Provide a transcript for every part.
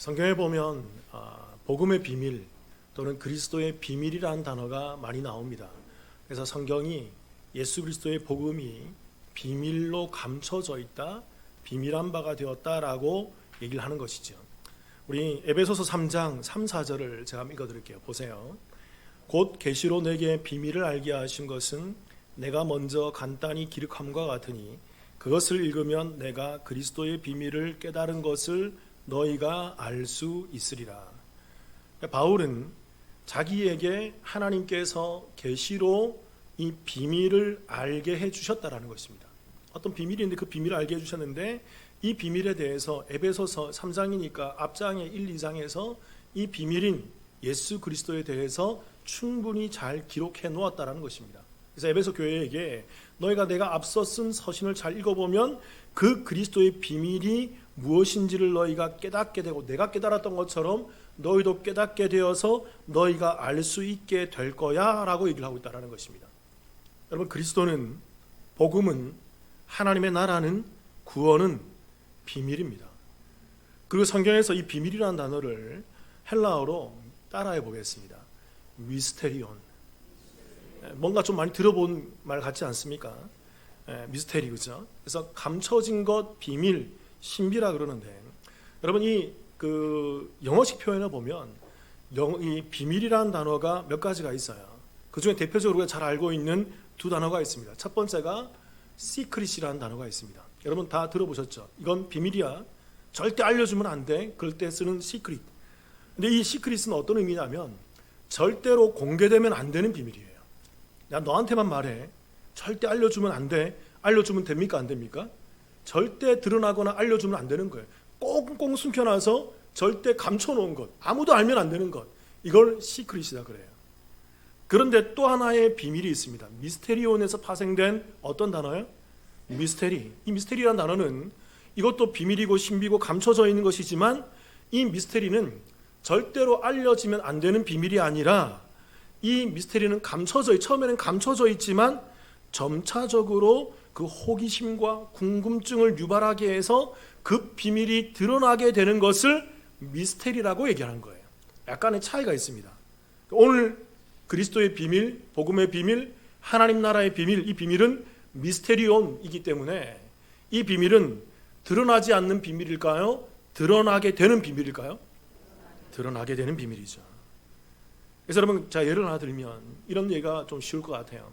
성경에 보면 복음의 비밀 또는 그리스도의 비밀이라는 단어가 많이 나옵니다. 그래서 성경이 예수 그리스도의 복음이 비밀로 감춰져 있다, 비밀한 바가 되었다라고 얘기를 하는 것이죠. 우리 에베소서 3장 3, 4절을 제가 한번 읽어드릴게요. 보세요. 곧 계시로 내게 비밀을 알게 하신 것은 내가 먼저 간단히 기록함과 같으니 그것을 읽으면 내가 그리스도의 비밀을 깨달은 것을 너희가 알 수 있으리라. 바울은 자기에게 하나님께서 계시로 이 비밀을 알게 해주셨다라는 것입니다. 어떤 비밀이 있는데 그 비밀을 알게 해주셨는데 이 비밀에 대해서 에베소서 3장이니까 앞장의 1, 2장에서 이 비밀인 예수 그리스도에 대해서 충분히 잘 기록해 놓았다라는 것입니다. 그래서 에베소 교회에게 너희가 내가 앞서 쓴 서신을 잘 읽어보면 그 그리스도의 비밀이 무엇인지를 너희가 깨닫게 되고 내가 깨달았던 것처럼 너희도 깨닫게 되어서 너희가 알 수 있게 될 거야 라고 얘기를 하고 있다는 것입니다. 여러분, 그리스도는, 복음은, 하나님의 나라는, 구원은 비밀입니다. 그리고 성경에서 이 비밀이라는 단어를 헬라어로 따라해 보겠습니다. 미스테리온. 뭔가 좀 많이 들어본 말 같지 않습니까? 미스테리, 그죠? 그래서 감춰진 것, 비밀, 신비라 그러는데, 여러분 이 영어식 표현을 보면 이 비밀이라는 단어가 몇 가지가 있어요. 그 중에 대표적으로 우리가 잘 알고 있는 두 단어가 있습니다. 첫 번째가 시크릿이라는 단어가 있습니다. 여러분 다 들어보셨죠? 이건 비밀이야. 절대 알려주면 안 돼. 그럴 때 쓰는 시크릿. 근데 이 시크릿은 어떤 의미냐면 절대로 공개되면 안 되는 비밀이에요. 야, 너한테만 말해. 절대 알려주면 안 돼. 알려주면 됩니까? 안 됩니까? 절대 드러나거나 알려주면 안 되는 거예요. 꽁꽁 숨겨놔서 절대 감춰놓은 것, 아무도 알면 안 되는 것, 이걸 시크릿이다 그래요. 그런데 또 하나의 비밀이 있습니다. 미스테리온에서 파생된 어떤 단어예요? 미스테리. 이 미스테리라는 단어는 이것도 비밀이고 신비고 감춰져 있는 것이지만 이 미스테리는 절대로 알려지면 안 되는 비밀이 아니라 이 미스테리는 처음에는 감춰져 있지만 점차적으로 그 호기심과 궁금증을 유발하게 해서 그 비밀이 드러나게 되는 것을 미스테리라고 얘기하는 거예요. 약간의 차이가 있습니다. 오늘 그리스도의 비밀, 복음의 비밀, 하나님 나라의 비밀, 이 비밀은 미스테리온이기 때문에 이 비밀은 드러나지 않는 비밀일까요? 드러나게 되는 비밀일까요? 드러나게 되는 비밀이죠. 그래서 여러분, 제가 예를 하나 들면 이런 얘기가 좀 쉬울 것 같아요.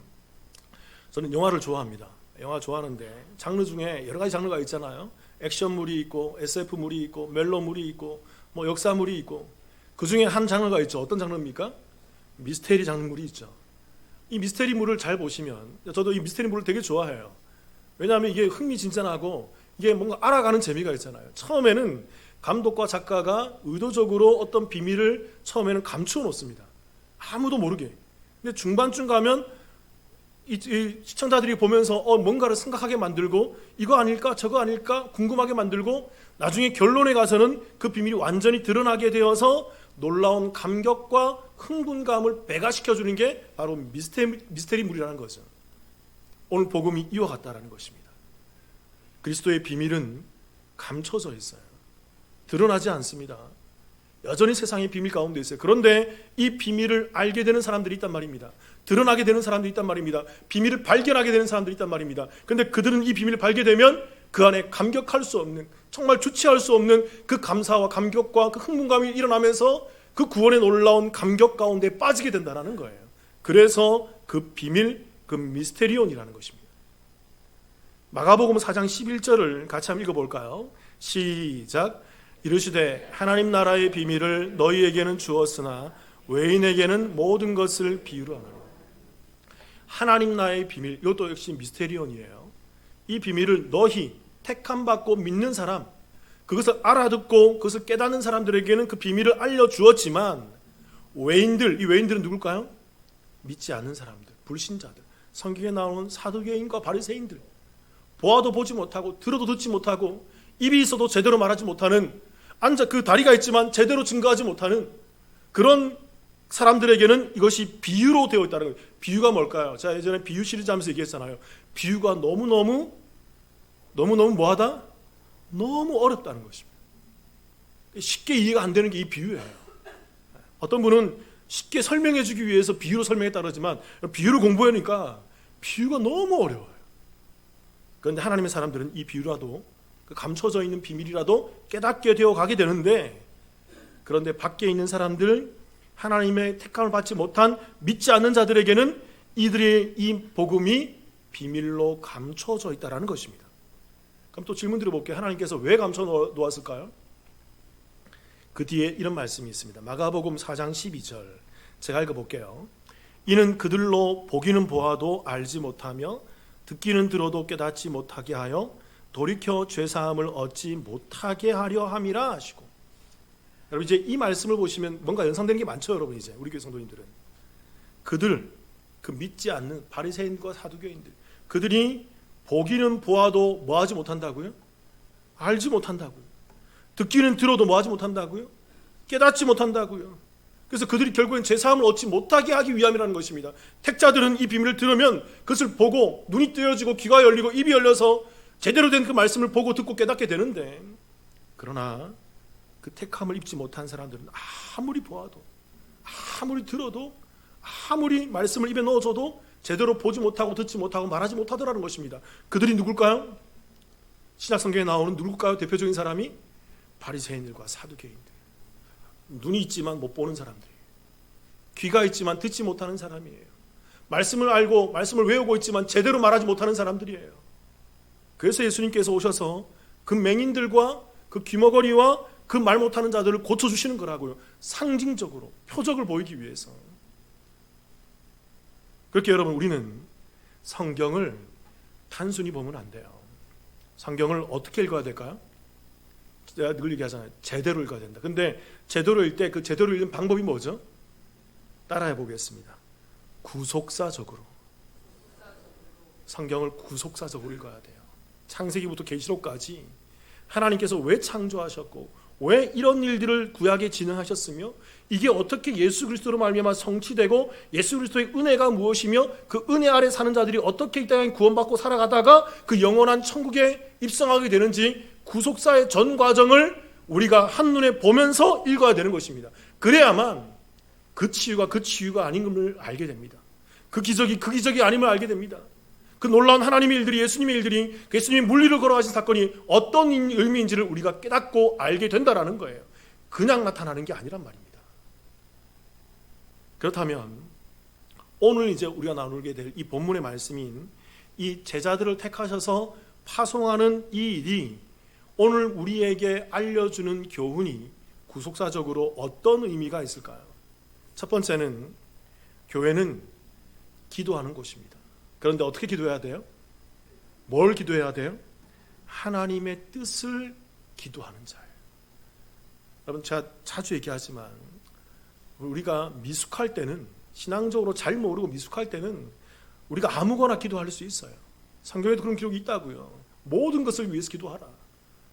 저는 영화를 좋아합니다. 영화 좋아하는데 장르 중에 여러 가지 장르가 있잖아요. 액션물이 있고 SF물이 있고 멜로물이 있고 뭐 역사물이 있고 그 중에 한 장르가 있죠. 어떤 장르입니까? 미스테리 장르물이 있죠. 이 미스테리물을 잘 보시면, 저도 이 미스테리물을 되게 좋아해요. 왜냐하면 이게 흥미진진하고 이게 뭔가 알아가는 재미가 있잖아요. 처음에는 감독과 작가가 의도적으로 어떤 비밀을 처음에는 감추어 놓습니다. 아무도 모르게. 근데 중반쯤 가면 이 시청자들이 보면서 뭔가를 생각하게 만들고 이거 아닐까 저거 아닐까 궁금하게 만들고 나중에 결론에 가서는 그 비밀이 완전히 드러나게 되어서 놀라운 감격과 흥분감을 배가시켜주는 게 바로 미스테리물이라는 거죠. 오늘 복음이 이와 같다라는 것입니다. 그리스도의 비밀은 감춰져 있어요. 드러나지 않습니다. 여전히 세상의 비밀 가운데 있어요. 그런데 이 비밀을 알게 되는 사람들이 있단 말입니다. 드러나게 되는 사람들이 있단 말입니다. 비밀을 발견하게 되는 사람들이 있단 말입니다. 그런데 그들은 이 비밀을 발견되면 그 안에 감격할 수 없는, 정말 주체할 수 없는 그 감사와 감격과 그 흥분감이 일어나면서 그 구원의 놀라운 감격 가운데 빠지게 된다는 거예요. 그래서 그 비밀, 그 미스테리온이라는 것입니다. 마가복음 4장 11절을 같이 한번 읽어볼까요? 시작. 이르시되 하나님 나라의 비밀을 너희에게는 주었으나 외인에게는 모든 것을 비유로 하노라. 하나님 나라의 비밀, 이것도 역시 미스테리온이에요. 이 비밀을 너희 택함 받고 믿는 사람, 그것을 알아듣고 그것을 깨닫는 사람들에게는 그 비밀을 알려주었지만 외인들, 이 외인들은 누굴까요? 믿지 않는 사람들, 불신자들, 성경에 나오는 사두개인과 바리새인들, 보아도 보지 못하고 들어도 듣지 못하고 입이 있어도 제대로 말하지 못하는, 그 다리가 있지만 제대로 증거하지 못하는 그런 사람들에게는 이것이 비유로 되어 있다는 거예요. 비유가 뭘까요? 제가 예전에 비유 시리즈 하면서 얘기했잖아요. 비유가 너무너무 뭐하다? 너무 어렵다는 것입니다. 쉽게 이해가 안 되는 게 이 비유예요. 어떤 분은 쉽게 설명해 주기 위해서 비유로 설명했다 그러지만 비유를 공부하니까 비유가 너무 어려워요. 그런데 하나님의 사람들은 이 비유라도, 그 감춰져 있는 비밀이라도 깨닫게 되어 가게 되는데, 그런데 밖에 있는 사람들, 하나님의 택함을 받지 못한 믿지 않는 자들에게는 이들의 이 복음이 비밀로 감춰져 있다는 것입니다. 그럼 또 질문 드려볼게요. 하나님께서 왜 감춰 놓았을까요? 그 뒤에 이런 말씀이 있습니다. 마가복음 4장 12절 제가 읽어볼게요. 이는 그들로 보기는 보아도 알지 못하며 듣기는 들어도 깨닫지 못하게 하여 돌이켜 죄사함을 얻지 못하게 하려 함이라 하시고. 여러분 이제 이 말씀을 보시면 뭔가 연상되는 게 많죠. 여러분 이제 우리 교회 성도님들은 그들, 그 믿지 않는 바리새인과 사두개인들, 그들이 보기는 보아도 뭐하지 못한다고요? 알지 못한다고요. 듣기는 들어도 뭐하지 못한다고요? 깨닫지 못한다고요. 그래서 그들이 결국엔 죄사함을 얻지 못하게 하기 위함이라는 것입니다. 택자들은 이 비밀을 들으면 그것을 보고 눈이 뜨여지고 귀가 열리고 입이 열려서 제대로 된 그 말씀을 보고 듣고 깨닫게 되는데, 그러나 그 택함을 입지 못한 사람들은 아무리 보아도 아무리 들어도 아무리 말씀을 입에 넣어줘도 제대로 보지 못하고 듣지 못하고 말하지 못하더라는 것입니다. 그들이 누굴까요? 신약성경에 나오는 누굴까요? 대표적인 사람이 바리새인들과 사두개인들. 눈이 있지만 못 보는 사람들이에요. 귀가 있지만 듣지 못하는 사람이에요. 말씀을 알고 말씀을 외우고 있지만 제대로 말하지 못하는 사람들이에요. 그래서 예수님께서 오셔서 그 맹인들과 그 귀머거리와 그 말 못하는 자들을 고쳐주시는 거라고요. 상징적으로 표적을 보이기 위해서. 그렇게 여러분, 우리는 성경을 단순히 보면 안 돼요. 성경을 어떻게 읽어야 될까요? 제가 늘 얘기하잖아요. 제대로 읽어야 된다. 근데 제대로 읽을 때 그 제대로 읽는 방법이 뭐죠? 따라해 보겠습니다. 구속사적으로. 성경을 구속사적으로 읽어야 돼요. 창세기부터 계시록까지 하나님께서 왜 창조하셨고 왜 이런 일들을 구약에 진행하셨으며 이게 어떻게 예수 그리스도로 말미암아 성취되고 예수 그리스도의 은혜가 무엇이며 그 은혜 아래 사는 자들이 어떻게 이 땅에 구원받고 살아가다가 그 영원한 천국에 입성하게 되는지 구속사의 전 과정을 우리가 한눈에 보면서 읽어야 되는 것입니다. 그래야만 그 치유가 아닌 것을 알게 됩니다. 그 기적이 아님을 알게 됩니다. 그 놀라운 하나님의 일들이, 예수님의 일들이, 예수님이 물리를 걸어가신 사건이 어떤 의미인지를 우리가 깨닫고 알게 된다라는 거예요. 그냥 나타나는 게 아니란 말입니다. 그렇다면 오늘 이제 우리가 나누게 될 이 본문의 말씀인 이 제자들을 택하셔서 파송하는 이 일이 오늘 우리에게 알려주는 교훈이 구속사적으로 어떤 의미가 있을까요? 첫 번째는 교회는 기도하는 곳입니다. 그런데 어떻게 기도해야 돼요? 뭘 기도해야 돼요? 하나님의 뜻을 기도하는 자예요. 여러분 제가 자주 얘기하지만 우리가 미숙할 때는, 신앙적으로 잘 모르고 미숙할 때는 우리가 아무거나 기도할 수 있어요. 성경에도 그런 기록이 있다고요. 모든 것을 위해서 기도하라.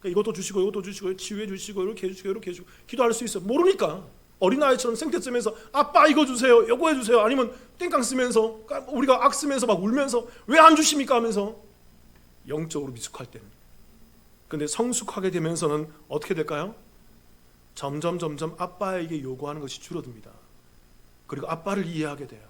그러니까 이것도 주시고 이것도 주시고 치유해 주시고 이렇게 해주시고 이렇게 해주시고 기도할 수 있어요. 모르니까 어린아이처럼 생태쯤에서 아빠 이거 주세요, 요거 해주세요, 아니면 땡깡 쓰면서 우리가 악 쓰면서 막 울면서 왜 안 주십니까 하면서 영적으로 미숙할 때는. 그런데 성숙하게 되면서는 어떻게 될까요? 점점 아빠에게 요구하는 것이 줄어듭니다. 그리고 아빠를 이해하게 돼요.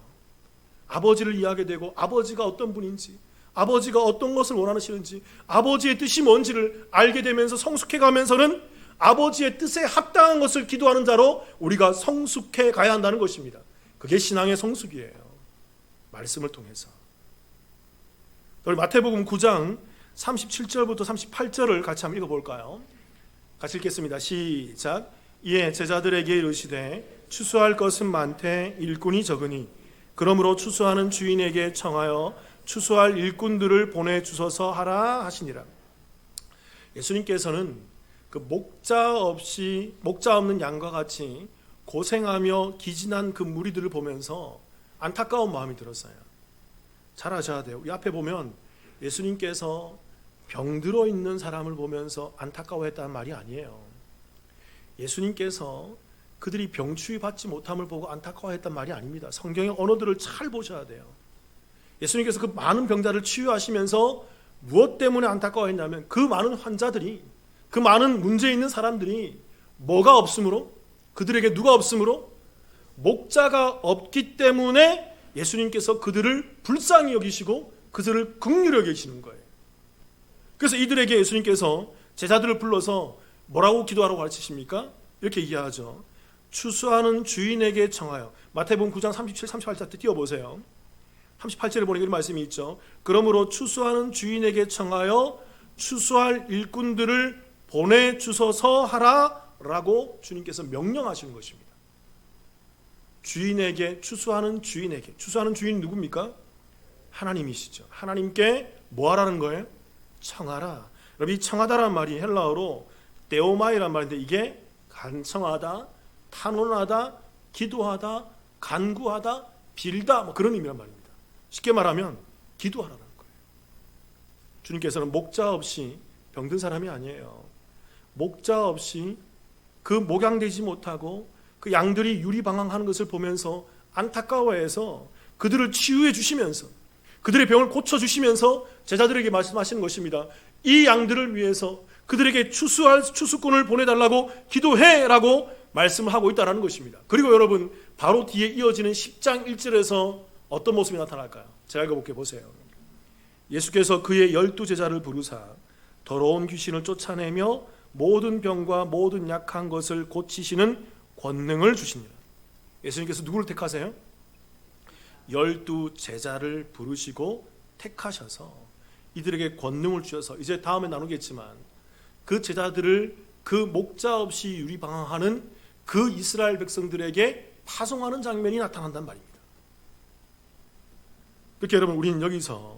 아버지를 이해하게 되고 아버지가 어떤 분인지, 아버지가 어떤 것을 원하시는지, 아버지의 뜻이 뭔지를 알게 되면서 성숙해 가면서는 아버지의 뜻에 합당한 것을 기도하는 자로 우리가 성숙해 가야 한다는 것입니다. 그게 신앙의 성숙이에요. 말씀을 통해서. 우리 마태복음 9장 37절부터 38절을 같이 한번 읽어볼까요? 같이 읽겠습니다. 시작. 이에 제자들에게 이르시되 추수할 것은 많되 일꾼이 적으니 그러므로 추수하는 주인에게 청하여 추수할 일꾼들을 보내주소서 하라 하시니라. 예수님께서는 그 목자 없는 양과 같이 고생하며 기진한 그 무리들을 보면서 안타까운 마음이 들었어요. 잘 아셔야 돼요. 이 앞에 보면 예수님께서 병들어 있는 사람을 보면서 안타까워했다는 말이 아니에요. 예수님께서 그들이 병추위 받지 못함을 보고 안타까워했단 말이 아닙니다. 성경의 언어들을 잘 보셔야 돼요. 예수님께서 그 많은 병자를 치유하시면서 무엇 때문에 안타까워했냐면 그 많은 환자들이, 그 많은 문제 있는 사람들이 뭐가 없으므로? 그들에게 누가 없으므로? 목자가 없기 때문에 예수님께서 그들을 불쌍히 여기시고 그들을 긍휼히 여기시는 거예요. 그래서 이들에게 예수님께서 제자들을 불러서 뭐라고 기도하라고 가르치십니까? 이렇게 얘기하죠. 추수하는 주인에게 청하여. 마태복음 9장 37, 38절 때 띄워보세요. 38절에 보니까 이런 말씀이 있죠. 그러므로 추수하는 주인에게 청하여 추수할 일꾼들을 보내주소서 하라라고 주님께서 명령하시는 것입니다. 주인에게, 추수하는 주인에게. 추수하는 주인이 누굽니까? 하나님이시죠. 하나님께 뭐 하라는 거예요? 청하라. 여러분, 이 청하다라는 말이 헬라어로 데오마이란 말인데 이게 간청하다, 탄원하다, 기도하다, 간구하다, 빌다 뭐 그런 의미란 말입니다. 쉽게 말하면 기도하라는 거예요. 주님께서는 목자 없이 병든 사람이 아니에요. 목자 없이 그 목양되지 못하고 그 양들이 유리방황하는 것을 보면서 안타까워해서 그들을 치유해 주시면서 그들의 병을 고쳐주시면서 제자들에게 말씀하시는 것입니다. 이 양들을 위해서 그들에게 추수할 추수꾼을 보내달라고 기도해라고 말씀을 하고 있다는 것입니다. 그리고 여러분, 바로 뒤에 이어지는 10장 1절에서 어떤 모습이 나타날까요? 제가 읽어볼게요. 보세요. 예수께서 그의 12제자를 부르사 더러운 귀신을 쫓아내며 모든 병과 모든 약한 것을 고치시는 권능을 주시니라. 예수님께서 누구를 택하세요? 12제자를 부르시고 택하셔서 이들에게 권능을 주셔서, 이제 다음에 나누겠지만 그 제자들을 그 목자 없이 유리방황하는 그 이스라엘 백성들에게 파송하는 장면이 나타난단 말입니다. 그렇게 여러분, 우리는 여기서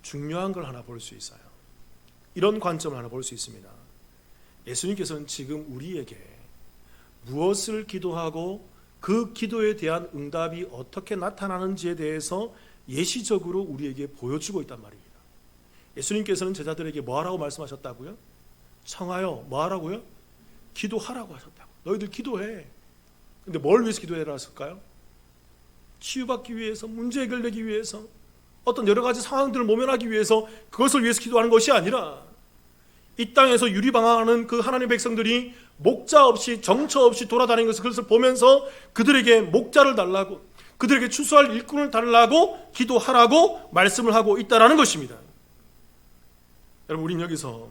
중요한 걸 하나 볼 수 있어요. 이런 관점을 하나 볼 수 있습니다. 예수님께서는 지금 우리에게 무엇을 기도하고 그 기도에 대한 응답이 어떻게 나타나는지에 대해서 예시적으로 우리에게 보여주고 있단 말입니다. 예수님께서는 제자들에게 뭐 하라고 말씀하셨다고요? 청하여 뭐 하라고요? 기도하라고 하셨다고. 너희들 기도해. 근데 뭘 위해서 기도해라 했을까요? 치유받기 위해서, 문제 해결되기 위해서, 어떤 여러 가지 상황들을 모면하기 위해서, 그것을 위해서 기도하는 것이 아니라 이 땅에서 유리방황하는 그 하나님의 백성들이 목자 없이, 정처 없이 돌아다니는 것을 보면서 그들에게 목자를 달라고, 그들에게 추수할 일꾼을 달라고 기도하라고 말씀을 하고 있다는 것입니다. 여러분, 우리는 여기서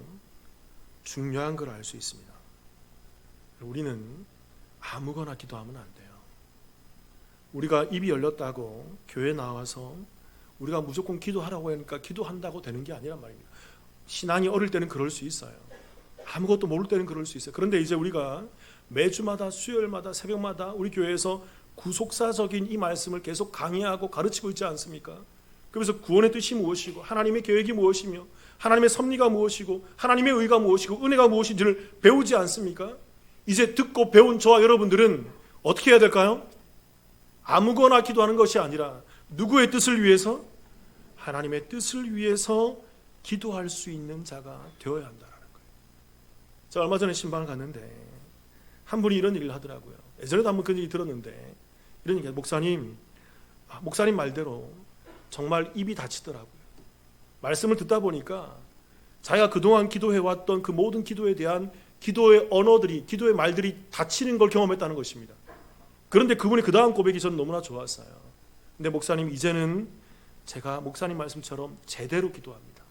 중요한 걸 알 수 있습니다. 우리는 아무거나 기도하면 안 돼요. 우리가 입이 열렸다고 교회 나와서 우리가 무조건 기도하라고 하니까 기도한다고 되는 게 아니란 말입니다. 신앙이 어릴 때는 그럴 수 있어요. 아무것도 모를 때는 그럴 수 있어요. 그런데 이제 우리가 매주마다, 수요일마다, 새벽마다 우리 교회에서 구속사적인 이 말씀을 계속 강의하고 가르치고 있지 않습니까? 그래서 구원의 뜻이 무엇이고, 하나님의 계획이 무엇이며, 하나님의 섭리가 무엇이고, 하나님의 의가 무엇이고, 은혜가 무엇인지를 배우지 않습니까? 이제 듣고 배운 저와 여러분들은 어떻게 해야 될까요? 아무거나 기도하는 것이 아니라 누구의 뜻을 위해서? 하나님의 뜻을 위해서 기도할 수 있는 자가 되어야 한다는 거예요. 제가 얼마 전에 신방을 갔는데 한 분이 이런 얘기를 하더라고요. 예전에도 한번 그런 얘기 들었는데, 이런 얘기가, 목사님 말대로 정말 입이 다치더라고요. 말씀을 듣다 보니까 자기가 그동안 기도해왔던 그 모든 기도에 대한 기도의 언어들이, 기도의 말들이 다치는 걸 경험했다는 것입니다. 그런데 그분이 그 다음 고백이 저는 너무나 좋았어요. 근데 목사님, 이제는 제가 목사님 말씀처럼 제대로 기도합니다.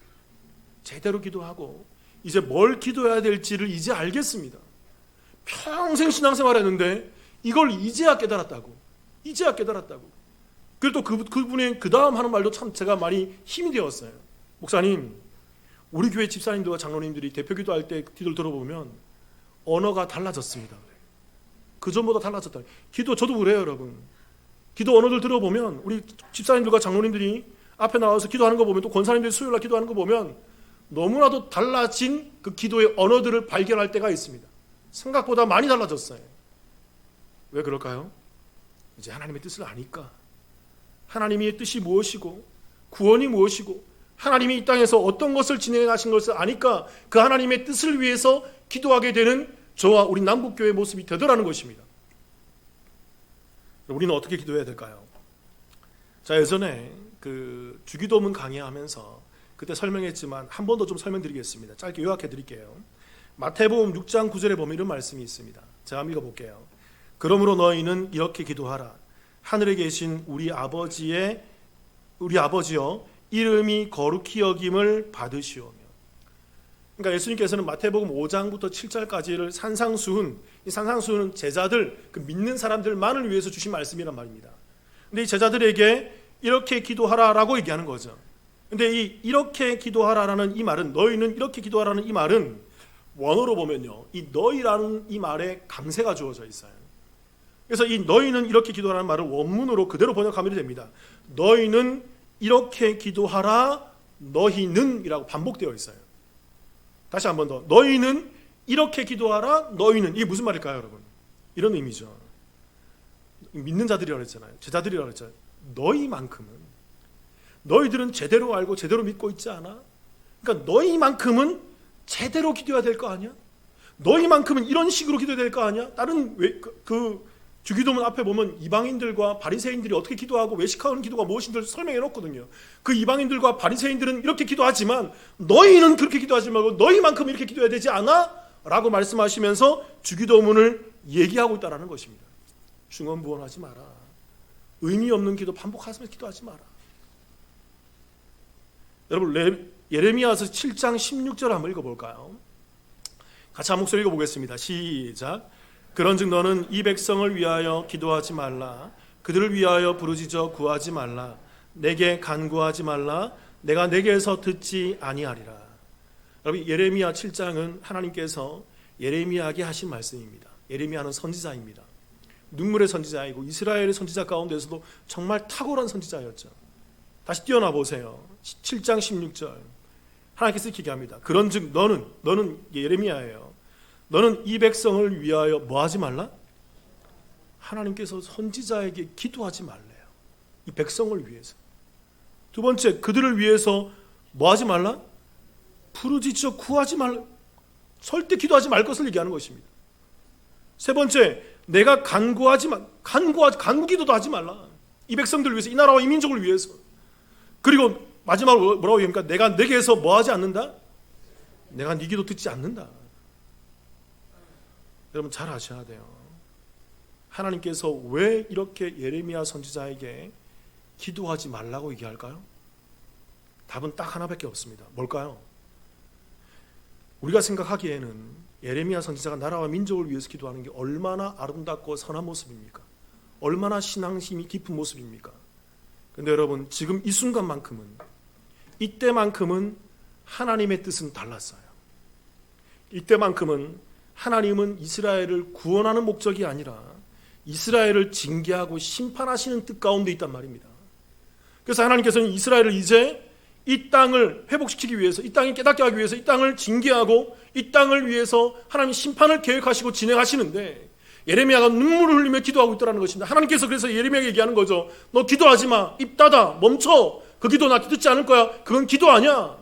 제대로 기도하고 이제 뭘 기도해야 될지를 이제 알겠습니다. 평생 신앙생활 했는데 이걸 이제야 깨달았다고. 이제야 깨달았다고. 그리고 또 그분의 그 다음 하는 말도 참 제가 많이 힘이 되었어요. 목사님, 우리 교회 집사님들과 장로님들이 대표 기도할 때 기도를 들어보면 언어가 달라졌습니다. 그전보다 달라졌다. 기도, 저도 그래요, 여러분. 기도 언어들 들어보면 우리 집사님들과 장로님들이 앞에 나와서 기도하는 거 보면, 또 권사님들이 수요일날 기도하는 거 보면 너무나도 달라진 그 기도의 언어들을 발견할 때가 있습니다. 생각보다 많이 달라졌어요. 왜 그럴까요? 이제 하나님의 뜻을 아니까. 하나님의 뜻이 무엇이고 구원이 무엇이고 하나님이 이 땅에서 어떤 것을 진행해 가신 것을 아니까 그 하나님의 뜻을 위해서 기도하게 되는 저와 우리 남북교회의 모습이 되더라는 것입니다. 우리는 어떻게 기도해야 될까요? 자, 예전에 그 주기도문 강의하면서 그때 설명했지만 한 번 더 좀 설명드리겠습니다. 짧게 요약해 드릴게요. 마태복음 6장 9절에 보면 이런 말씀이 있습니다. 제가 한번 읽어볼게요. 그러므로 너희는 이렇게 기도하라. 하늘에 계신 우리 아버지여 이름이 거룩히 여김을 받으시오며. 그러니까 예수님께서는 마태복음 5장부터 7절까지를 산상수훈, 이 산상수훈은 제자들, 그 믿는 사람들만을 위해서 주신 말씀이란 말입니다. 근데 이 제자들에게 이렇게 기도하라라고 얘기하는 거죠. 근데 이렇게 기도하라라는 이 말은, 너희는 이렇게 기도하라는 이 말은 원어로 보면요, 이 너희라는 이 말에 강세가 주어져 있어요. 그래서 이 너희는 이렇게 기도하라는 말을 원문으로 그대로 번역하면 됩니다. 너희는 이렇게 기도하라, 너희는 이라고 반복되어 있어요. 다시 한 번 더. 너희는 이렇게 기도하라, 너희는. 이게 무슨 말일까요, 여러분? 이런 의미죠. 믿는 자들이라고 했잖아요. 제자들이라고 했잖아요. 너희만큼은, 너희들은 제대로 알고 제대로 믿고 있지 않아? 그러니까 너희만큼은 제대로 기도해야 될 거 아니야? 너희만큼은 이런 식으로 기도해야 될 거 아니야? 다른 주기도문 앞에 보면 이방인들과 바리새인들이 어떻게 기도하고 외식하는 기도가 무엇인지 설명해 놓거든요. 그 이방인들과 바리새인들은 이렇게 기도하지만 너희는 그렇게 기도하지 말고 너희만큼 이렇게 기도해야 되지 않아? 라고 말씀하시면서 주기도문을 얘기하고 있다는 것입니다. 중언부언하지 마라. 의미 없는 기도 반복하면서 기도하지 마라. 여러분, 예레미야서 7장 16절 한번 읽어볼까요? 같이 한 목소리 읽어보겠습니다. 시작. 그런즉 너는 이 백성을 위하여 기도하지 말라. 그들을 위하여 부르짖어 구하지 말라. 내게 간구하지 말라. 내가 내게서 듣지 아니하리라. 여러분, 예레미야 7장은 하나님께서 예레미야에게 하신 말씀입니다. 예레미야는 선지자입니다. 눈물의 선지자이고 이스라엘의 선지자 가운데서도 정말 탁월한 선지자였죠. 다시 뛰어나 보세요. 7장 16절 하나님께서 이렇게 얘기합니다. 그런즉 너는 예레미야예요. 너는 이 백성을 위하여 뭐 하지 말라? 하나님께서 선지자에게 기도하지 말래요. 이 백성을 위해서. 두 번째, 그들을 위해서 뭐 하지 말라? 부르짖어 구하지 말라. 절대 기도하지 말 것을 얘기하는 것입니다. 세 번째, 내가 간구 기도도 하지 말라. 이 백성들을 위해서, 이 나라와 이 민족을 위해서. 그리고 마지막으로 뭐라고 얘기합니까? 내가 내게서 뭐 하지 않는다? 내가 네 기도 듣지 않는다. 여러분 잘 아셔야 돼요. 하나님께서 왜 이렇게 예레미야 선지자에게 기도하지 말라고 얘기할까요? 답은 딱 하나밖에 없습니다. 뭘까요? 우리가 생각하기에는 예레미야 선지자가 나라와 민족을 위해서 기도하는 게 얼마나 아름답고 선한 모습입니까? 얼마나 신앙심이 깊은 모습입니까? 그런데 여러분, 지금 이 순간만큼은, 이때만큼은 하나님의 뜻은 달랐어요. 이때만큼은 하나님은 이스라엘을 구원하는 목적이 아니라 이스라엘을 징계하고 심판하시는 뜻 가운데 있단 말입니다. 그래서 하나님께서는 이스라엘을 이제 이 땅을 회복시키기 위해서, 이 땅이 깨닫게 하기 위해서 이 땅을 징계하고 이 땅을 위해서 하나님 심판을 계획하시고 진행하시는데, 예레미야가 눈물을 흘리며 기도하고 있더라는 것입니다. 하나님께서 그래서 예레미야에게 얘기하는 거죠. 너 기도하지 마. 입 닫아. 멈춰. 그 기도 나 듣지 않을 거야. 그건 기도 아니야.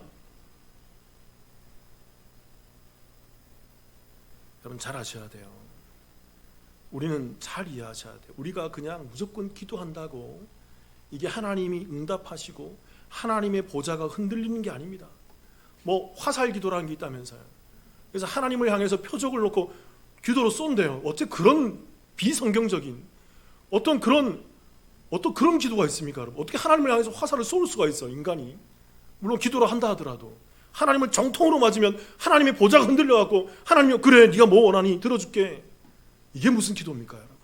여러분 잘 아셔야 돼요. 우리는 잘 이해하셔야 돼요. 우리가 그냥 무조건 기도한다고 이게 하나님이 응답하시고 하나님의 보좌가 흔들리는 게 아닙니다. 뭐 화살 기도라는 게 있다면서요. 그래서 하나님을 향해서 표적을 놓고 기도로 쏜대요. 어째 그런 비성경적인 어떤 그런 기도가 있습니까? 여러분? 어떻게 하나님을 향해서 화살을 쏠 수가 있어, 인간이? 물론 기도를 한다 하더라도 하나님을 정통으로 맞으면 하나님의 보좌가 흔들려갖고 하나님이 그래 네가 뭐 원하니 들어줄게. 이게 무슨 기도입니까, 여러분?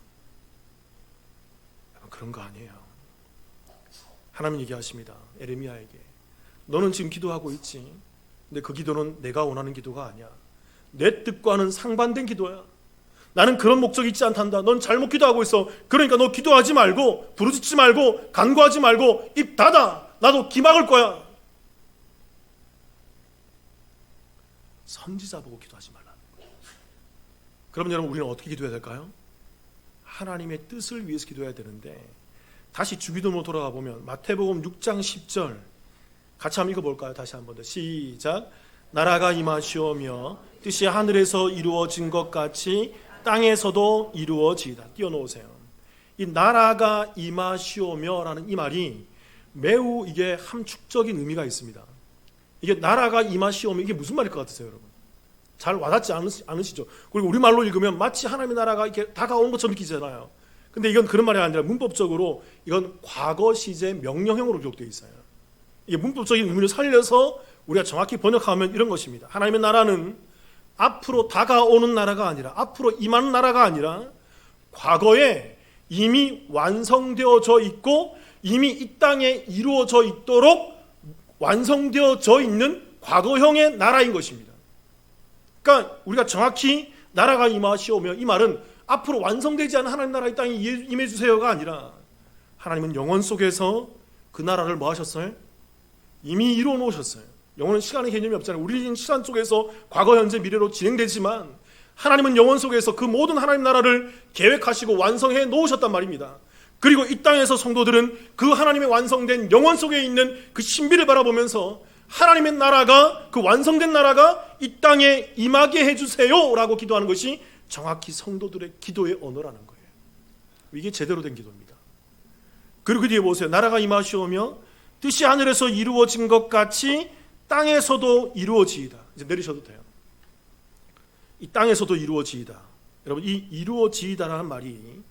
그런 거 아니에요. 하나님 얘기하십니다. 예레미야에게 너는 지금 기도하고 있지. 근데 그 기도는 내가 원하는 기도가 아니야. 내 뜻과는 상반된 기도야. 나는 그런 목적이 있지 않단다. 넌 잘못 기도하고 있어. 그러니까 너 기도하지 말고 부르짖지 말고 간구하지 말고 입 닫아. 나도 기 막을 거야. 선지자 보고 기도하지 말라는 거예요. 그럼 여러분, 우리는 어떻게 기도해야 될까요? 하나님의 뜻을 위해서 기도해야 되는데, 다시 주기도문으로 돌아가 보면 마태복음 6장 10절 같이 한번 읽어볼까요? 다시 한번 더 시작. 나라가 임하시오며 뜻이 하늘에서 이루어진 것 같이 땅에서도 이루어지이다. 띄워놓으세요. 이 나라가 임하시오며 라는 이 말이 매우 이게 함축적인 의미가 있습니다. 이게 나라가 임하시오며 이게 무슨 말일 것 같으세요, 여러분? 잘 와닿지 않으시죠? 그리고 우리말로 읽으면 마치 하나님의 나라가 이렇게 다가오는 것처럼 느끼잖아요. 근데 이건 그런 말이 아니라 문법적으로 이건 과거 시제 명령형으로 기록되어 있어요. 이게 문법적인 의미를 살려서 우리가 정확히 번역하면 이런 것입니다. 하나님의 나라는 앞으로 다가오는 나라가 아니라, 앞으로 임하는 나라가 아니라 과거에 이미 완성되어져 있고 이미 이 땅에 이루어져 있도록 완성되어져 있는 과거형의 나라인 것입니다. 그러니까 우리가 정확히 나라가 임하시오며, 이 말은 앞으로 완성되지 않은 하나님 나라 이 땅에 임해 주세요가 아니라 하나님은 영원 속에서 그 나라를 뭐 하셨어요? 이미 이루어 놓으셨어요. 영원은 시간의 개념이 없잖아요. 우리는 시간 속에서 과거, 현재, 미래로 진행되지만 하나님은 영원 속에서 그 모든 하나님 나라를 계획하시고 완성해 놓으셨단 말입니다. 그리고 이 땅에서 성도들은 그 하나님의 완성된 영원 속에 있는 그 신비를 바라보면서 하나님의 나라가, 그 완성된 나라가 이 땅에 임하게 해주세요 라고 기도하는 것이 정확히 성도들의 기도의 언어라는 거예요. 이게 제대로 된 기도입니다. 그리고 그 뒤에 보세요. 나라가 임하시오며 뜻이 하늘에서 이루어진 것 같이 땅에서도 이루어지이다. 이제 내리셔도 돼요. 이 땅에서도 이루어지이다. 여러분, 이 이루어지이다라는 말이,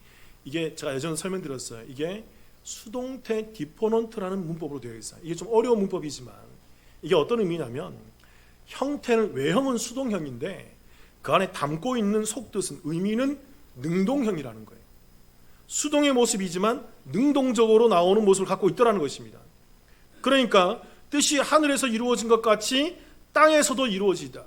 이게 제가 예전에 설명드렸어요. 이게 수동태 디포넌트라는 문법으로 되어 있어요. 이게 좀 어려운 문법이지만 이게 어떤 의미냐면, 형태는, 외형은 수동형인데 그 안에 담고 있는 속뜻은, 의미는 능동형이라는 거예요. 수동의 모습이지만 능동적으로 나오는 모습을 갖고 있더라는 것입니다. 그러니까 뜻이 하늘에서 이루어진 것 같이 땅에서도 이루어지다.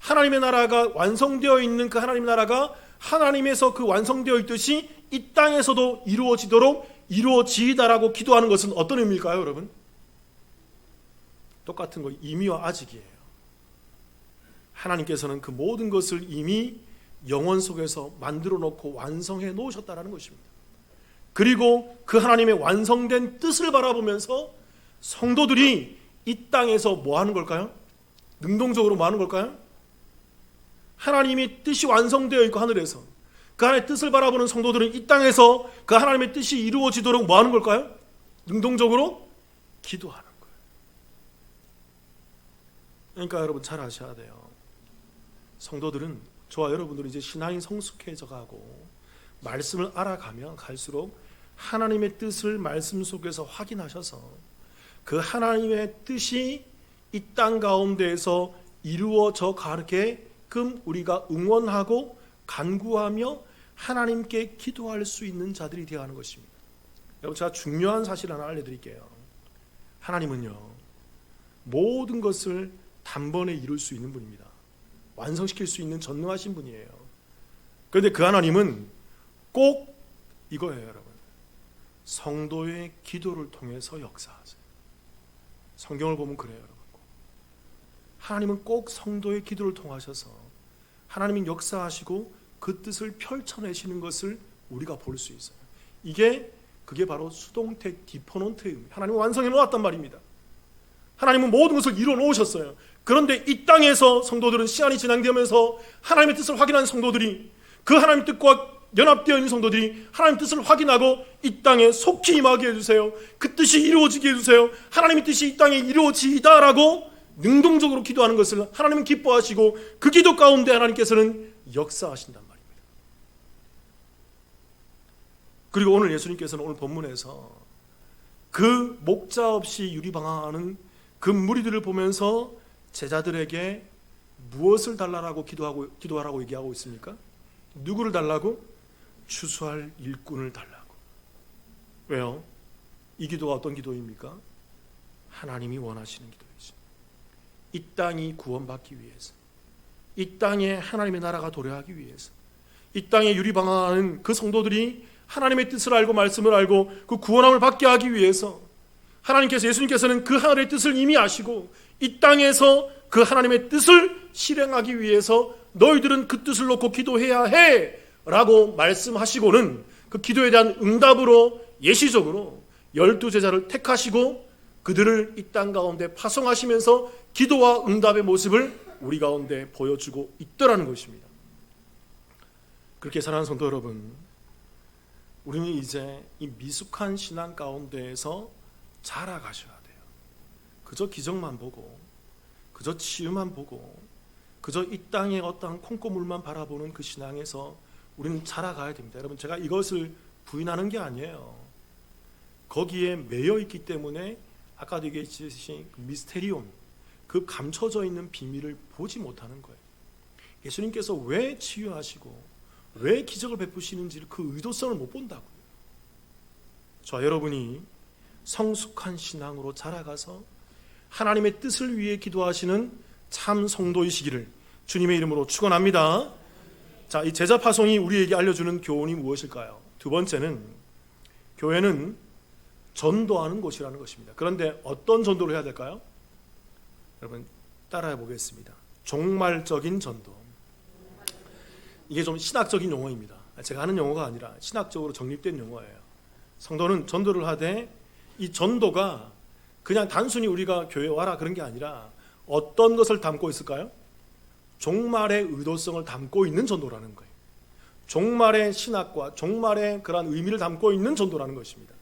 하나님의 나라가 완성되어 있는 그 하나님의 나라가 하나님에서 그 완성되어 있듯이 이 땅에서도 이루어지도록 이루어지다라고 기도하는 것은 어떤 의미일까요, 여러분? 똑같은 거, 이미와 아직이에요. 하나님께서는 그 모든 것을 이미 영원 속에서 만들어 놓고 완성해 놓으셨다라는 것입니다. 그리고 그 하나님의 완성된 뜻을 바라보면서 성도들이 이 땅에서 뭐 하는 걸까요? 능동적으로 뭐 하는 걸까요? 하나님이 뜻이 완성되어 있고 하늘에서 그 하나님의 뜻을 바라보는 성도들은 이 땅에서 그 하나님의 뜻이 이루어지도록 뭐 하는 걸까요? 능동적으로 기도하는 거예요. 그러니까 여러분 잘 아셔야 돼요. 성도들은, 저와 여러분들은 이제 신앙이 성숙해져 가고 말씀을 알아가면 갈수록 하나님의 뜻을 말씀 속에서 확인하셔서 그 하나님의 뜻이 이 땅 가운데에서 이루어져 가게끔 우리가 응원하고 간구하며 하나님께 기도할 수 있는 자들이 되어야 하는 것입니다. 여러분, 제가 중요한 사실 하나 알려드릴게요. 하나님은요, 모든 것을 단번에 이룰 수 있는 분입니다. 완성시킬 수 있는 전능하신 분이에요. 그런데 그 하나님은 꼭 이거예요, 여러분. 성도의 기도를 통해서 역사하세요. 성경을 보면 그래요, 여러분. 하나님은 꼭 성도의 기도를 통하셔서 하나님은 역사하시고 그 뜻을 펼쳐내시는 것을 우리가 볼 수 있어요. 그게 바로 수동태 디포넌트의 의미. 하나님은 완성해 놓았단 말입니다. 하나님은 모든 것을 이루어 놓으셨어요. 그런데 이 땅에서 성도들은 시간이 진행되면서 하나님의 뜻을 확인한 성도들이, 그 하나님의 뜻과 연합되어 있는 성도들이 하나님의 뜻을 확인하고 이 땅에 속히 임하게 해주세요. 그 뜻이 이루어지게 해주세요. 하나님의 뜻이 이 땅에 이루어지다라고 능동적으로 기도하는 것을 하나님은 기뻐하시고 그 기도 가운데 하나님께서는 역사하신단 말입니다. 그리고 오늘 예수님께서는 오늘 본문에서 그 목자 없이 유리방황하는 그 무리들을 보면서 제자들에게 무엇을 달라고 기도하라고 얘기하고 있습니까? 누구를 달라고? 추수할 일꾼을 달라고. 왜요? 이 기도가 어떤 기도입니까? 하나님이 원하시는 기도이죠. 이 땅이 구원받기 위해서, 이 땅에 하나님의 나라가 도래하기 위해서, 이 땅에 유리방황하는 그 성도들이 하나님의 뜻을 알고 말씀을 알고 그 구원함을 받게 하기 위해서 하나님께서, 예수님께서는 그 하늘의 뜻을 이미 아시고 이 땅에서 그 하나님의 뜻을 실행하기 위해서 너희들은 그 뜻을 놓고 기도해야 해 라고 말씀하시고는 그 기도에 대한 응답으로 예시적으로 12제자를 택하시고 그들을 이 땅 가운데 파송하시면서 기도와 응답의 모습을 우리 가운데 보여주고 있더라는 것입니다. 그렇게 사랑하는 성도 여러분, 우리는 이제 이 미숙한 신앙 가운데에서 자라가셔야 돼요. 그저 기적만 보고, 그저 치유만 보고, 그저 이 땅의 어떠한 콩고물만 바라보는 그 신앙에서 우리는 자라가야 됩니다. 여러분, 제가 이것을 부인하는 게 아니에요. 거기에 매여 있기 때문에 아까도 얘기했듯이 미스테리온, 그 감춰져 있는 비밀을 보지 못하는 거예요. 예수님께서 왜 치유하시고 왜 기적을 베푸시는지 그 의도성을 못 본다고요. 저 여러분이 성숙한 신앙으로 자라가서 하나님의 뜻을 위해 기도하시는 참 성도이시기를 주님의 이름으로 축원합니다. 자, 이 제자 파송이 우리에게 알려주는 교훈이 무엇일까요? 두 번째는, 교회는 전도하는 곳이라는 것입니다. 그런데 어떤 전도를 해야 될까요? 여러분, 따라해 보겠습니다. 종말적인 전도. 이게 좀 신학적인 용어입니다. 제가 하는 용어가 아니라 신학적으로 정립된 용어예요. 성도는 전도를 하되, 이 전도가 그냥 단순히 우리가 교회 와라 그런 게 아니라 어떤 것을 담고 있을까요? 종말의 의도성을 담고 있는 전도라는 거예요. 종말의 신학과 종말의 그러한 의미를 담고 있는 전도라는 것입니다.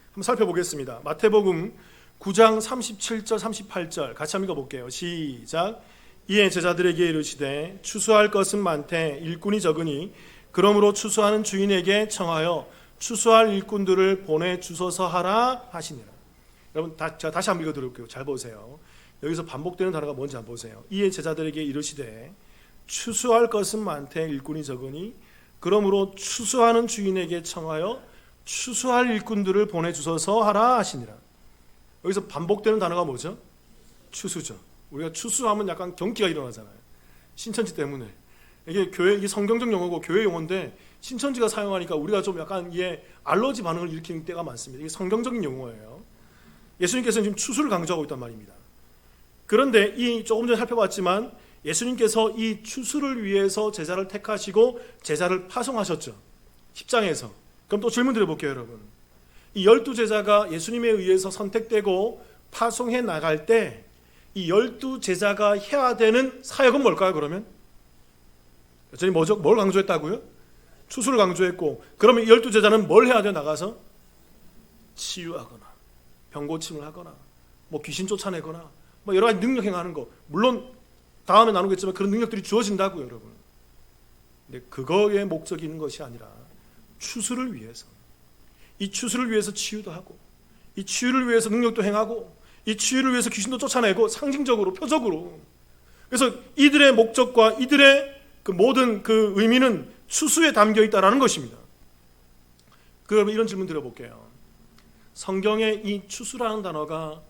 한번 살펴보겠습니다. 마태복음 9장 37절 38절 같이 한번 읽어볼게요. 시작. 이에 제자들에게 이르시되 추수할 것은 많되 일꾼이 적으니 그러므로 추수하는 주인에게 청하여 추수할 일꾼들을 보내주소서 하라 하시니라. 여러분, 제가 다시 한번 읽어드릴게요. 잘 보세요. 여기서 반복되는 단어가 뭔지 한번 보세요. 이에 제자들에게 이르시되 추수할 것은 많되 일꾼이 적으니 그러므로 추수하는 주인에게 청하여 추수할 일꾼들을 보내주소서 하라 하시니라. 여기서 반복되는 단어가 뭐죠? 추수죠. 우리가 추수하면 약간 경기가 일어나잖아요. 신천지 때문에. 이게 성경적 용어고 교회 용어인데 신천지가 사용하니까 우리가 좀 약간 이게 알러지 반응을 일으키는 때가 많습니다. 이게 성경적인 용어예요. 예수님께서는 지금 추수를 강조하고 있단 말입니다. 그런데 조금 전에 살펴봤지만 예수님께서 이 추수를 위해서 제자를 택하시고 제자를 파송하셨죠. 10장에서. 그럼 또 질문 드려볼게요, 여러분. 이 12제자가 예수님에 의해서 선택되고 파송해 나갈 때 이 12제자가 해야 되는 사역은 뭘까요, 그러면? 여전히 뭐죠? 뭘 강조했다고요? 추수를 강조했고, 그러면 이 12제자는 뭘 해야 돼요, 나가서? 치유하거나, 병고침을 하거나, 뭐 귀신 쫓아내거나, 뭐 여러 가지 능력 행하는 거. 물론 다음에 나누겠지만 그런 능력들이 주어진다고요, 여러분. 근데 그거의 목적이 있는 것이 아니라 추수를 위해서, 이 추수를 위해서 치유도 하고, 이 치유를 위해서 능력도 행하고, 이 치유를 위해서 귀신도 쫓아내고, 상징적으로, 표적으로. 그래서 이들의 목적과 이들의 그 모든 그 의미는 추수에 담겨 있다라는 것입니다. 그러면 이런 질문 드려볼게요. 성경에 이 추수라는 단어가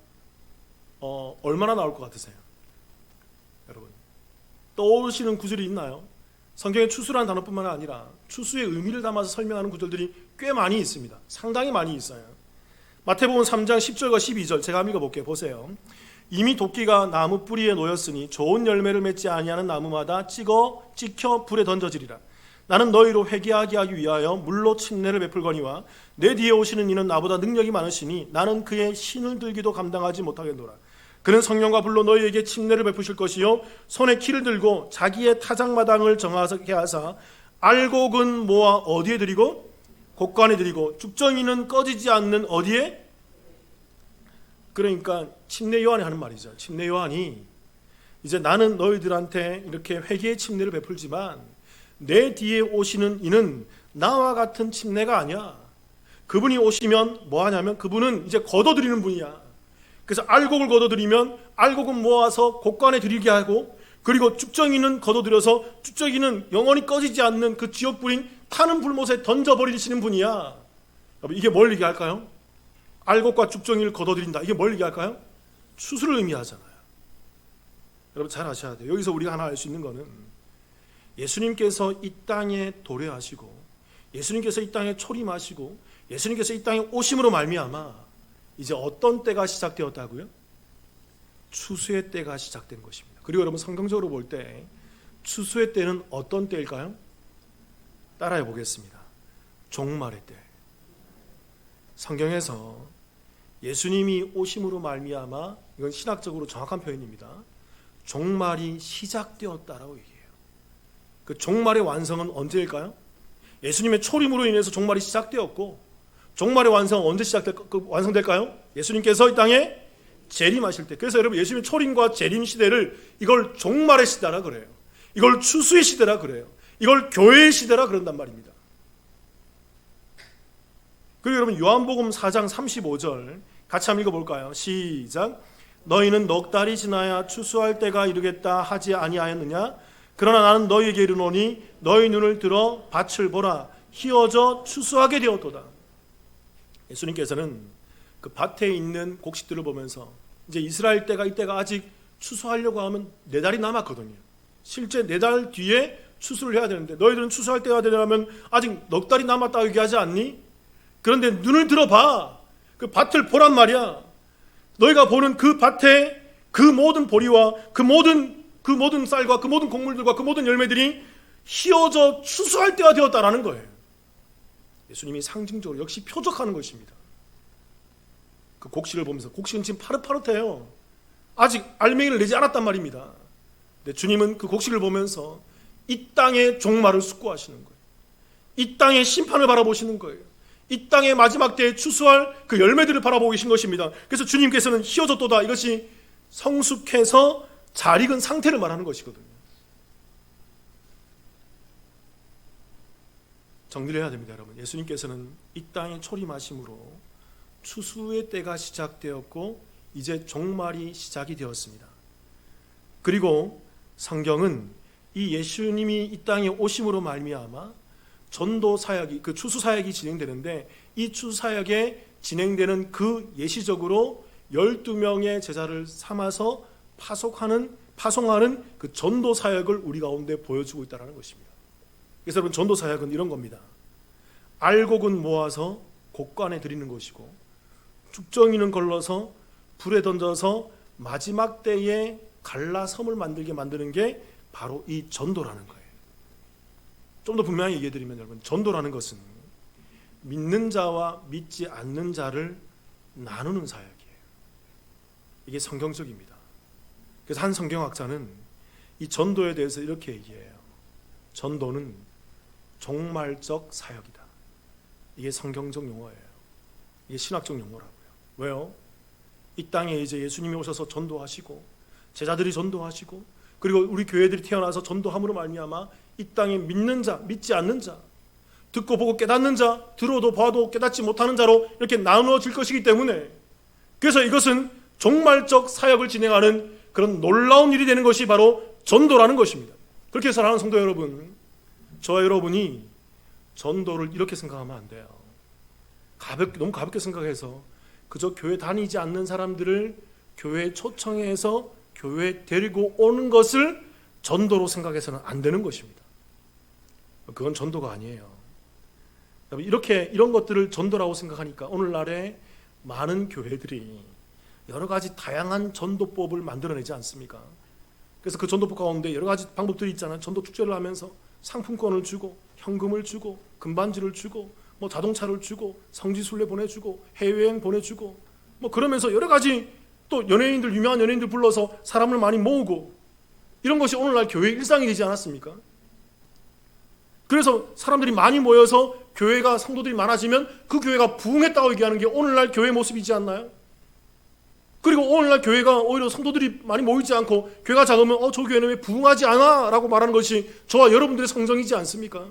얼마나 나올 것 같으세요? 여러분, 떠오르시는 구절이 있나요? 성경에 추수라는 단어뿐만 아니라 추수의 의미를 담아서 설명하는 구절들이 꽤 많이 있습니다. 상당히 많이 있어요. 마태복음 3장 10절과 12절 제가 한번 읽어볼게요. 보세요. 이미 도끼가 나무 뿌리에 놓였으니 좋은 열매를 맺지 아니하는 나무마다 찍혀 불에 던져지리라. 나는 너희로 회개하게 하기 위하여 물로 침례를 베풀거니와 내 뒤에 오시는 이는 나보다 능력이 많으시니 나는 그의 신을 들기도 감당하지 못하겠노라. 그는 성령과 불로 너희에게 침례를 베푸실 것이요 손에 키를 들고 자기의 타작마당을 정하게 하사 알곡은 모아 어디에 드리고 곡간에 드리고 죽정이는 꺼지지 않는 어디에? 그러니까 침례 요한이 하는 말이죠. 침례 요한이 이제 나는 너희들한테 이렇게 회개의 침례를 베풀지만 내 뒤에 오시는 이는 나와 같은 침례가 아니야. 그분이 오시면 뭐 하냐면 그분은 이제 걷어들이는 분이야. 그래서 알곡을 걷어들이면 알곡은 모아서 곡간에 드리게 하고, 그리고 쭉정이는 걷어들여서 쭉정이는 영원히 꺼지지 않는 그 지옥불인 타는 불못에 던져버리시는 분이야. 이게 뭘 얘기할까요? 알곡과 쭉정이를 걷어들인다. 이게 뭘 얘기할까요? 추수를 의미하잖아요. 여러분 잘 아셔야 돼요. 여기서 우리가 하나 알 수 있는 거는 예수님께서 이 땅에 도래하시고 예수님께서 이 땅에 초림하시고 예수님께서 이 땅에 오심으로 말미암아 이제 어떤 때가 시작되었다고요? 추수의 때가 시작된 것입니다. 그리고 여러분 성경적으로 볼 때 추수의 때는 어떤 때일까요? 따라해 보겠습니다. 종말의 때. 성경에서 예수님이 오심으로 말미암아, 이건 신학적으로 정확한 표현입니다. 종말이 시작되었다라고 얘기해요. 그 종말의 완성은 언제일까요? 예수님의 초림으로 인해서 종말이 시작되었고, 종말의 완성은 언제 완성될까요? 예수님께서 이 땅에 재림하실 때. 그래서 여러분 예수님의 초림과 재림 시대를 이걸 종말의 시대라 그래요. 이걸 추수의 시대라 그래요. 이걸 교회의 시대라 그런단 말입니다. 그리고 여러분 요한복음 4장 35절 같이 한번 읽어볼까요? 시작. 너희는 넉 달이 지나야 추수할 때가 이르겠다 하지 아니하였느냐? 그러나 나는 너희에게 이르노니 너희 눈을 들어 밭을 보라. 휘어져 추수하게 되었도다. 예수님께서는 그 밭에 있는 곡식들을 보면서 이제 이스라엘 때가 이때가 아직 추수하려고 하면 4달이 남았거든요. 실제 4달 뒤에 추수를 해야 되는데 너희들은 추수할 때가 되려면 아직 넉 달이 남았다고 얘기하지 않니? 그런데 눈을 들어봐. 그 밭을 보란 말이야. 너희가 보는 그 밭에 그 모든 보리와 그 모든 쌀과 그 모든 곡물들과 그 모든 열매들이 휘어져 추수할 때가 되었다라는 거예요. 예수님이 상징적으로 역시 표적하는 것입니다. 그 곡식을 보면서 곡식은 지금 파릇파릇해요. 아직 알맹이를 내지 않았단 말입니다. 근데 주님은 그 곡식을 보면서 이 땅의 종말을 숙고하시는 거예요. 이 땅의 심판을 바라보시는 거예요. 이 땅의 마지막 때에 추수할 그 열매들을 바라보고 계신 것입니다. 그래서 주님께서는 휘어졌도다, 이것이 성숙해서 잘 익은 상태를 말하는 것이거든요. 정리를 해야 됩니다, 여러분. 예수님께서는 이 땅에 초림하심으로 추수의 때가 시작되었고 이제 종말이 시작이 되었습니다. 그리고 성경은 이 예수님이 이 땅에 오심으로 말미암아 전도 사역이, 그 추수 사역이 진행되는데 이 추수 사역에 진행되는 그 예시적으로 12명의 제자를 삼아서 파송하는 그 전도 사역을 우리 가운데 보여주고 있다는 것입니다. 그래서 여러분, 전도 사역은 이런 겁니다. 알곡은 모아서 곡간에 드리는 것이고 죽정이는 걸러서 불에 던져서 마지막 때에 갈라 섬을 만들게 만드는 게 바로 이 전도라는 거예요. 좀 더 분명히 얘기해드리면, 여러분, 전도라는 것은 믿는 자와 믿지 않는 자를 나누는 사역이에요. 이게 성경적입니다. 그래서 한 성경학자는 이 전도에 대해서 이렇게 얘기해요. 전도는 종말적 사역이다. 이게 성경적 용어예요. 이게 신학적 용어라고요. 왜요? 이 땅에 이제 예수님이 오셔서 전도하시고 제자들이 전도하시고 그리고 우리 교회들이 태어나서 전도함으로 말미암아 이 땅에 믿는 자, 믿지 않는 자, 듣고 보고 깨닫는 자, 들어도 봐도 깨닫지 못하는 자로 이렇게 나누어질 것이기 때문에, 그래서 이것은 종말적 사역을 진행하는 그런 놀라운 일이 되는 것이 바로 전도라는 것입니다. 그렇게 사랑하는 성도 여러분, 저와 여러분이 전도를 이렇게 생각하면 안 돼요. 너무 가볍게 생각해서 그저 교회 다니지 않는 사람들을 교회에 초청해서 교회에 데리고 오는 것을 전도로 생각해서는 안 되는 것입니다. 그건 전도가 아니에요. 이런 것들을 전도라고 생각하니까 오늘날에 많은 교회들이 여러 가지 다양한 전도법을 만들어내지 않습니까? 그래서 그 전도법 가운데 여러 가지 방법들이 있잖아요. 전도 축제를 하면서 상품권을 주고 현금을 주고 금반지를 주고 뭐 자동차를 주고 성지순례 보내주고 해외여행 보내주고 뭐 그러면서 여러 가지 또 유명한 연예인들 불러서 사람을 많이 모으고, 이런 것이 오늘날 교회의 일상이 되지 않았습니까? 그래서 사람들이 많이 모여서 교회가 성도들이 많아지면 그 교회가 부흥했다고 얘기하는 게 오늘날 교회 모습이지 않나요? 그리고 오늘날 교회가 오히려 성도들이 많이 모이지 않고 교회가 작으면 저 교회는 왜 부흥하지 않아? 라고 말하는 것이 저와 여러분들의 성정이지 않습니까?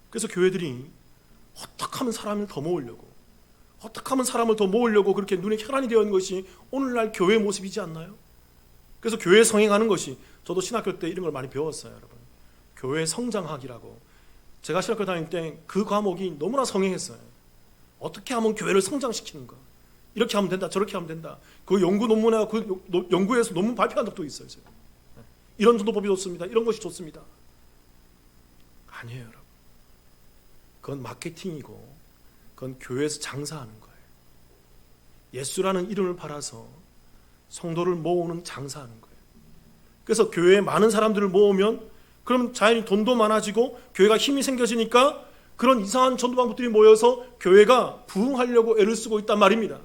그래서 교회들이 어떻게 하면 사람을 더 모으려고 그렇게 눈에 혈안이 되어 있는 것이 오늘날 교회의 모습이지 않나요? 그래서 교회 성행하는 것이, 저도 신학교 때 이런 걸 많이 배웠어요, 여러분. 교회 성장학이라고. 제가 신학교 다닐 때 그 과목이 너무나 성행했어요. 어떻게 하면 교회를 성장시키는가? 이렇게 하면 된다, 저렇게 하면 된다. 그 연구 논문에 그 연구에서 논문 발표한 적도 있어요. 제가. 이런 전도법이 좋습니다. 이런 것이 좋습니다. 아니에요, 여러분. 그건 마케팅이고 그건 교회에서 장사하는 거예요. 예수라는 이름을 팔아서 성도를 모으는 장사하는 거예요. 그래서 교회에 많은 사람들을 모으면 그럼 자연히 돈도 많아지고 교회가 힘이 생겨지니까 그런 이상한 전도 방법들이 모여서 교회가 부흥하려고 애를 쓰고 있단 말입니다.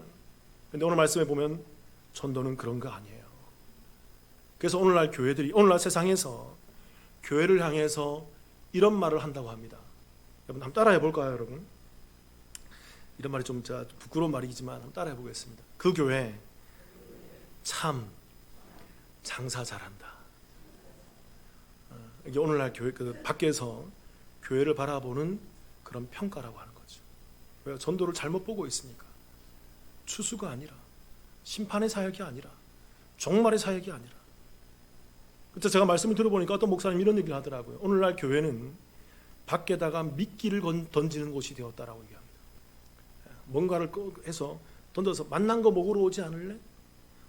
그런데 오늘 말씀에 보면 전도는 그런 거 아니에요. 그래서 오늘날 세상에서 교회를 향해서 이런 말을 한다고 합니다. 여러분 한번 따라해 볼까요, 여러분? 이런 말이 좀 부끄러운 말이지만 한번 따라해 보겠습니다. 그 교회 참 장사 잘한다. 이게 오늘날 교회 밖에서 교회를 바라보는 그런 평가라고 하는 거죠. 왜 전도를 잘못 보고 있으니까. 추수가 아니라, 심판의 사역이 아니라, 종말의 사역이 아니라. 그때 제가 말씀을 들어보니까 어떤 목사님이 이런 얘기를 하더라고요. 오늘날 교회는 밖에다가 미끼를 던지는 곳이 되었다라고 얘기합니다. 뭔가를 해서 던져서 만난 거 먹으러 오지 않을래?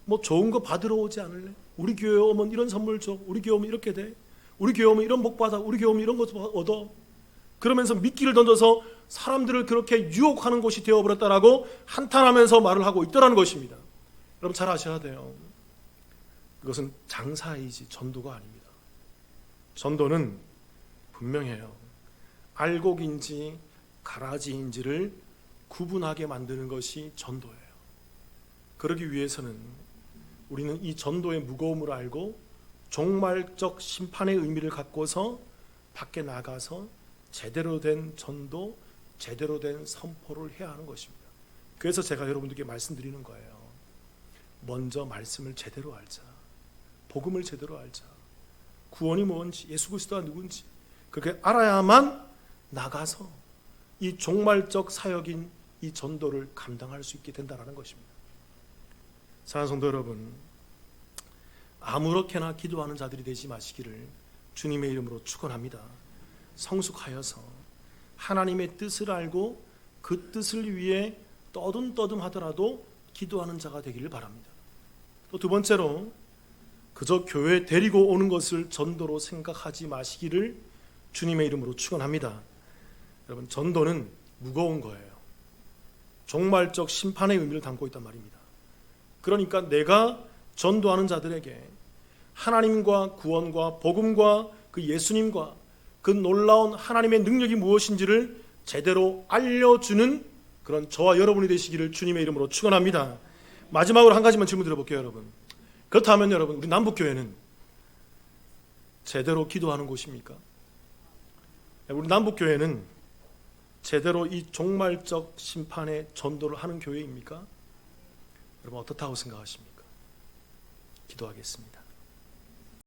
뭐 좋은 거 받으러 오지 않을래? 우리 교회 오면 이런 선물 줘. 우리 교회 오면 이렇게 돼. 우리 교회 오면 이런 복 받아. 우리 교회 오면 이런 거 얻어. 그러면서 미끼를 던져서 사람들을 그렇게 유혹하는 곳이 되어버렸다라고 한탄하면서 말을 하고 있더라는 것입니다. 여러분 잘 아셔야 돼요. 그것은 장사이지 전도가 아닙니다. 전도는 분명해요. 알곡인지 가라지인지를 구분하게 만드는 것이 전도예요. 그러기 위해서는 우리는 이 전도의 무거움을 알고 종말적 심판의 의미를 갖고서 밖에 나가서 제대로 된 전도, 제대로 된 선포를 해야 하는 것입니다. 그래서 제가 여러분들께 말씀드리는 거예요. 먼저 말씀을 제대로 알자. 복음을 제대로 알자. 구원이 뭔지, 예수 그리스도가 누군지 그렇게 알아야만 나가서 이 종말적 사역인 이 전도를 감당할 수 있게 된다는 것입니다. 사랑하는 성도 여러분, 아무렇게나 기도하는 자들이 되지 마시기를 주님의 이름으로 축원합니다. 성숙하여서 하나님의 뜻을 알고 그 뜻을 위해 떠듬떠듬하더라도 기도하는 자가 되기를 바랍니다. 또 두 번째로 그저 교회에 데리고 오는 것을 전도로 생각하지 마시기를 주님의 이름으로 축원합니다. 여러분, 전도는 무거운 거예요. 종말적 심판의 의미를 담고 있단 말입니다. 그러니까 내가 전도하는 자들에게 하나님과 구원과 복음과 그 예수님과 그 놀라운 하나님의 능력이 무엇인지를 제대로 알려주는 그런 저와 여러분이 되시기를 주님의 이름으로 축원합니다. 마지막으로 한 가지만 질문 드려볼게요, 여러분. 그렇다면 여러분, 우리 남북교회는 제대로 기도하는 곳입니까? 우리 남북교회는 제대로 이 종말적 심판의 전도를 하는 교회입니까? 여러분 어떻다고 생각하십니까? 기도하겠습니다.